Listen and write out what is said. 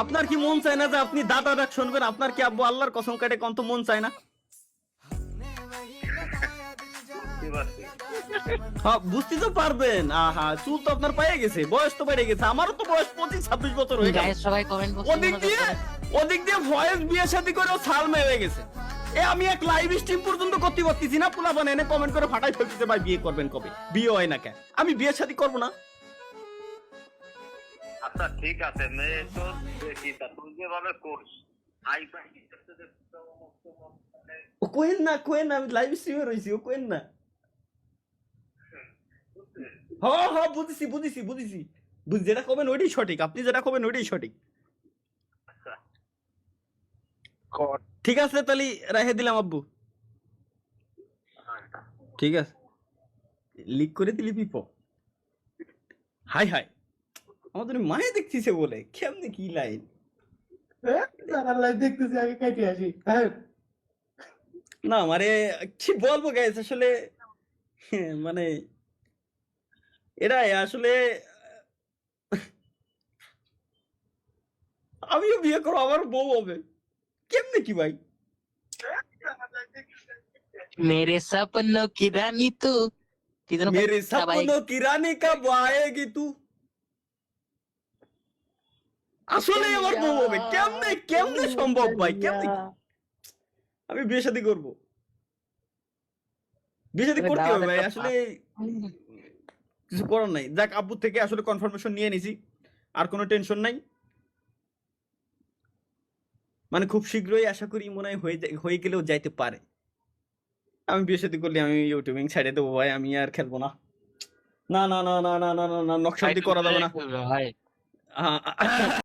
আপনার কি মন চায় না যে আপনি দাদা ডাক শুনবেন? আপনার কি আব্বু আল্লাহর কসম কাটে কত মন চায় না? হ্যাঁ, বুঝতে তো পারবেন। আহা, চুল তো আপনার পেয়ে গেছে, বয়স তো বেড়ে গেছে। আমারও তো বয়স 25-26 বছর হয়ে গেছে। সবাই কমেন্ট ওদিক দিয়ে ভয়েস বিয়ে শাদী করেও ছাল মেরে গেছে। আমি এক লাইভ স্ট্রিম পর্যন্ত করতে পারতেছি না, পোলা বানে এনে কমেন্ট করে ফাটাই ফেলতেছে, ভাই বিয়ে করবেন কবে? বিয়ে হয় না কেন? আমি বিয়ে শাদী করবো না। আচ্ছা ঠিক আছে, মেয়ে তো দেখি তা তুই যেভাবে করিস ও কোয়েন না, আমি লাইভ স্ট্রিমে রয়েছি, ও কোয়েন না। হ্যাঁ বুঝেছি, যেটা করবেন ওইটাই সঠিক, আপনি যেটা করবেন ওইটাই সঠিক। ঠিক আছে, তাহলে রেখে দিলাম আব্বু। ঠিক আছে, লিক করে দিলি পিপ। হাই আমাদের মায়ে দেখতেছে বলে কেমনে কি লাইন। দেখতেছি আগে কেটে আসি। না মানে কি বলবো গাইস, আসলে মানে এরাই আসলে। আমিও বিয়ে করবো, আমার বউ হবে কেমনে কি ভাই? मेरे सपनों की रानी तू मेरे सपनों की रानी कब आएगी तू। আসলে আমার বউ হবে কেমনে সম্ভব ভাই? কেমনে আমি বিয়ে শাদী করবো? বিয়ে শাদী করতে হবে ভাই, আসলে কিছু করার নাই। যাক, আব্বু থেকে আসলে কনফার্মেশন নিয়ে নিছি, আর কোনো টেনশন নাই। মানে খুব শীঘ্রই আশা করি মনে হয় হয়ে গেলেও যাইতে পারে। আমি বিয়ে শাদী করলে আমি ইউটিউবিং ছেড়ে দেবো ভাই, আমি আর খেলবো না। না, নকশাদি করা যাবে না।